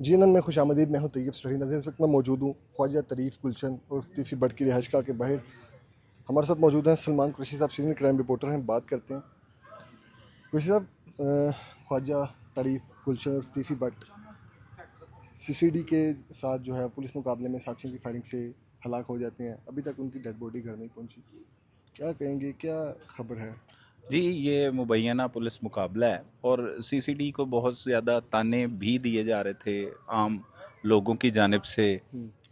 GNN में खुशामदीद। मैं हूं तैयब सलही नज़ीर। इस वक्त मैं मौजूद हूँ ख्वाजा तरीफ गुलशन और तीफी भट्ट की रिहाइशगाह के बाहर। हमारे साथ मौजूद हैं सलमान कुरैशी साहब, सीनियर क्राइम रिपोर्टर हैं। बात करते हैं कुरैशी साहब, ख्वाजा तरीफ गुलशन और तीफी भट्ट सीसीडी के साथ जो है पुलिस मुकाबले में साथियों की फायरिंग से हलाक हो जाते हैं। अभी तक उनकी डेड बॉडी घर नहीं पहुंची। क्या कहेंगे, क्या खबर है? जी, ये मुबैना पुलिस मुकाबला है और सीसीडी को बहुत ज़्यादा ताने भी दिए जा रहे थे आम लोगों की जानिब से,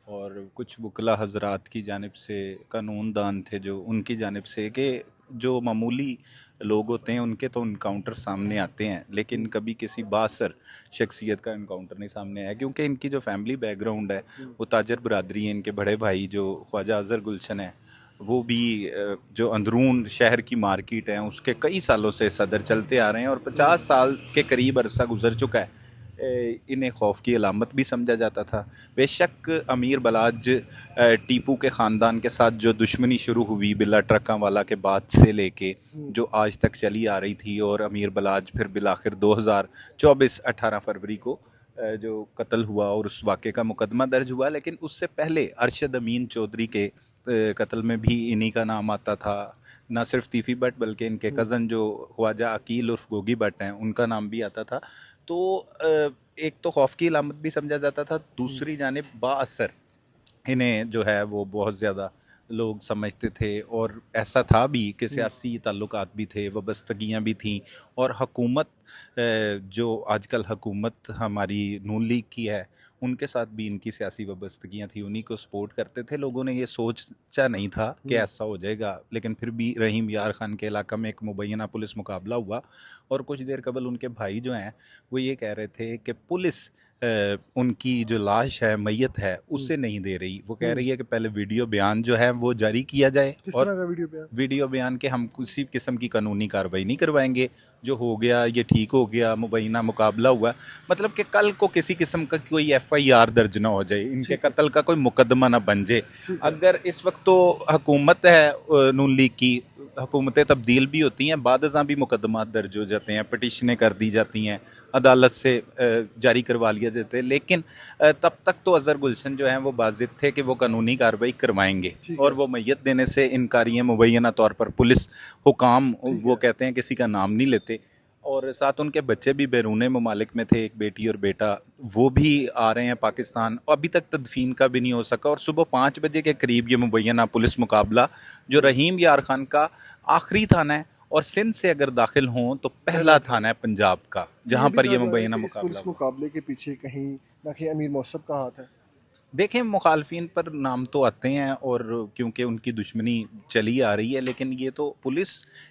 और कुछ वकला हजरात की जानिब से, कानून दान थे जो उनकी जानिब से, कि जो मामूली लोग होते हैं उनके तो इनकाउंटर सामने आते हैं लेकिन कभी किसी बासर शख्सियत का इनकाउंटर नहीं सामने आया, क्योंकि इनकी जो फैमिली बैकग्राउंड है वो ताजर बरदरी है। इनके बड़े भाई जो ख्वाजा अजहर गुलशन है वो भी जो अंदरून शहर की मार्केट है उसके कई सालों से सदर चलते आ रहे हैं और 50 साल के करीब अरसा गुजर चुका है। इन्हें खौफ की अलामत भी समझा जाता था। बेशक अमीर बलाज टीपू के ख़ानदान के साथ जो दुश्मनी शुरू हुई बिल्ला ट्रकों वाला के बाद से लेके जो आज तक चली आ रही थी, और अमीर बलाज फिर बिलाखिर 2024 18 फरवरी को जो कत्ल हुआ और उस वाक़े का मुकदमा दर्ज हुआ, लेकिन उससे पहले अरशद अमीन चौधरी के कत्ल में भी इन्हीं का नाम आता था। ना सिर्फ तीफी भट्ट बल्कि इनके कज़न जो ख्वाजा अकील उर्फ गोगी भट्ट हैं उनका नाम भी आता था। तो एक तो खौफ की अलामत भी समझा जाता था, दूसरी जानिब बाअसर इन्हें जो है वो बहुत ज़्यादा लोग समझते थे, और ऐसा था भी कि सियासी ताल्लुकात भी थे, वाबस्तगियाँ भी थीं, और हुकूमत जो आजकल हुकूमत हमारी नून लीग की है उनके साथ भी इनकी सियासी वाबस्तगियाँ थी, उन्हीं को सपोर्ट करते थे। लोगों ने ये सोचा नहीं था कि ऐसा हो जाएगा, लेकिन फिर भी रहीम यार खान के इलाका में एक मुबैना पुलिस मुकाबला हुआ, और कुछ देर कबल उनके भाई जो हैं वो ये कह रहे थे कि पुलिस उनकी जो लाश है, मैयत है, उसे नहीं दे रही। वो कह रही है कि पहले वीडियो बयान जो है वो जारी किया जाए, किस और तरह का वीडियो पे? वीडियो बयान के हम किसी किस्म की कानूनी कार्रवाई नहीं करवाएंगे। जो हो गया ये ठीक हो गया, मुबैना मुकाबला हुआ, मतलब कि कल को किसी किस्म का कोई एफआईआर दर्ज ना हो जाए, इनके ठीक है, कत्ल का कोई मुकदमा ना बन जाए। ठीक है। अगर इस वक्त तो हुकूमत है नून लीग की, हुकूमतें तब्दील भी होती हैं, बाद अज़ां भी मुकदमा दर्ज हो जाते हैं, पटिशनें कर दी जाती हैं, अदालत से जारी करवा लिया जाते हैं, लेकिन तब तक तो अजहर गुलशन जो हैं वो बाज़िद थे कि वो कानूनी कार्रवाई करवाएंगे, ठीक और है, वो मैयत देने से इनकारी हैं मुबैना तौर पर। पुलिस हुकाम ठीक वो है। कहते हैं किसी का नाम नहीं लेते, और साथ उनके बच्चे भी बैरून ममालिक में थे, एक बेटी और बेटा, वो भी आ रहे हैं पाकिस्तान। अभी तक तदफीन का भी नहीं हो सका, और सुबह 5 बजे के करीब ये मुबैना पुलिस मुकाबला जो रहीम यार खान का आखिरी थाना है, और सिंध से अगर दाखिल हों तो पहला पहला था। थाना है पंजाब का जी, ये जहां भी पर कहा यह जा रहा है मुबैना कि इस मुकाबला पुलिस हुआ। मुकाबले के पीछे कहीं ना कहीं अमीर मौसम का हाथ है। देखें, मुखालफिन पर नाम तो आते हैं, और क्योंकि उनकी दुश्मनी चली आ रही है, लेकिन ये तो पुलिस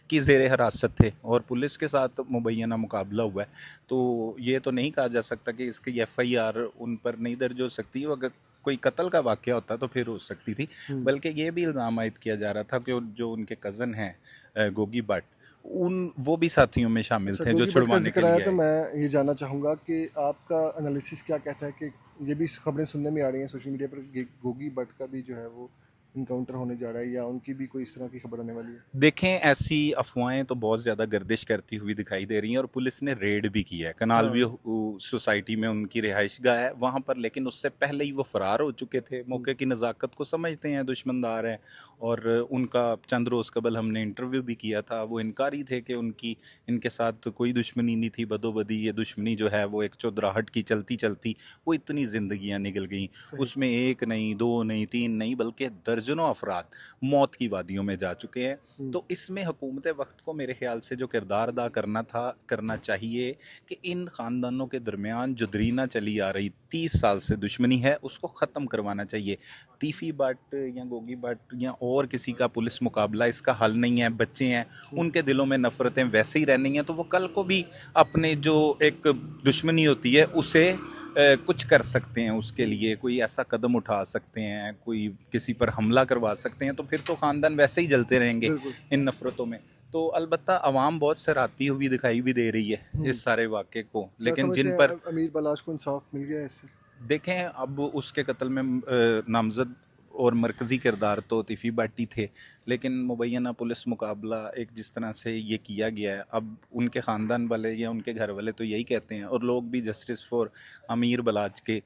की ज़ेर हिरासत थे और पुलिस के साथ मुबैना मुकाबला हुआ है, तो ये तो नहीं कहा जा सकता कि इसकी एफआईआर उन पर नहीं दर्ज हो सकती। अगर कोई कत्ल का वाक़या होता तो फिर हो सकती थी। बल्कि ये भी इल्ज़ाम आयद किया जा रहा था कि जो उनके कज़न हैं गोगी भट्ट, उन वो भी साथियों में शामिल अच्छा, थे जो गोगी भट्ट का छुड़वाने के जिक्र आया लिए तो आए। मैं ये जानना चाहूँगा कि आपका एनालिसिस क्या कहता है कि ये भी खबरें सुनने में आ रही हैं सोशल मीडिया पर कि गोगी भट्ट का भी जो है वो इनकाउंटर होने जा रहा है, या उनकी भी कोई इस तरह की खबर आने वाली है? देखें, ऐसी अफवाहें तो बहुत ज़्यादा गर्दिश करती हुई दिखाई दे रही हैं, और पुलिस ने रेड भी किया है कनाल हाँ। व्यू सोसाइटी में, उनकी रिहाइशगाह है वहाँ पर, लेकिन उससे पहले ही वो फरार हो चुके थे। मौके की नज़ाकत को समझते हैं दुश्मनदार हैं, और उनका चंद रोज़ कबल हमने इंटरव्यू भी किया था। वो इनकारी थे कि उनकी इनके साथ कोई दुश्मनी नहीं थी, बदोबदी ये दुश्मनी जो है वो एक चौधराहट की चलती चलती वो इतनी ज़िंदगियाँ निकल गई, सही। उसमें एक नहीं, दो नहीं, तीन नहीं, बल्कि दर्जनों अफराद मौत की वादियों में जा चुके हैं। तो इसमें हुकूमत वक्त को मेरे ख्याल से जो किरदार अदा करना चाहिए कि इन ख़ानदानों के दरमियान जो दरीना चली आ रही 30 साल से दुश्मनी है उसको ख़त्म करवाना चाहिए। तीफी भट्ट या गोगी भट्ट या और किसी का पुलिस मुकाबला इसका हल नहीं है। बच्चे हैं, उनके दिलों में नफ़रतें वैसे ही रहनी हैं, तो वो कल को भी अपने जो एक दुश्मनी होती है उसे कुछ कर सकते हैं, उसके लिए कोई ऐसा कदम उठा सकते हैं, कोई किसी पर हमला करवा सकते हैं, तो फिर तो ख़ानदान वैसे ही जलते रहेंगे बिल्कुल। इन नफ़रतों में। तो अलबत्ता अवाम बहुत सराहती हुई दिखाई भी दे रही है इस सारे वाक़े को, क्या लेकिन समझते जिन हैं, पर अमीर बलाश को इंसाफ मिल गया है इससे? देखें, अब उसके कत्ल में नामजद और मरकज़ी किरदार तो तिफ़ी भट्ट ही थे, लेकिन मुबैना पुलिस मुकाबला एक जिस तरह से ये किया गया है, अब उनके ख़ानदान वाले या उनके घर वाले तो यही कहते हैं, और लोग भी जस्टिस फॉर अमीर बलाच के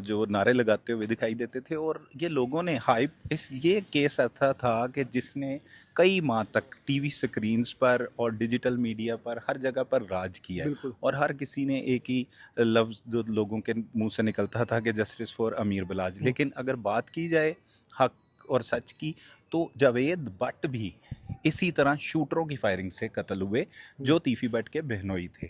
जो नारे लगाते हुए दिखाई देते थे। और ये लोगों ने हाइप, इस ये केस ऐसा था कि जिसने कई माह तक टीवी स्क्रीन्स पर और डिजिटल मीडिया पर हर जगह पर राज किया है, बिल्कुल। और हर किसी ने एक ही लफ्ज़ जो लोगों के मुंह से निकलता था कि जस्टिस फॉर अमीर बलाज। लेकिन अगर बात की जाए हक और सच की, तो जावेद भट्ट भी इसी तरह शूटरों की फायरिंग से कत्ल हुए, जो तीफी भट्ट के बहनोई थे।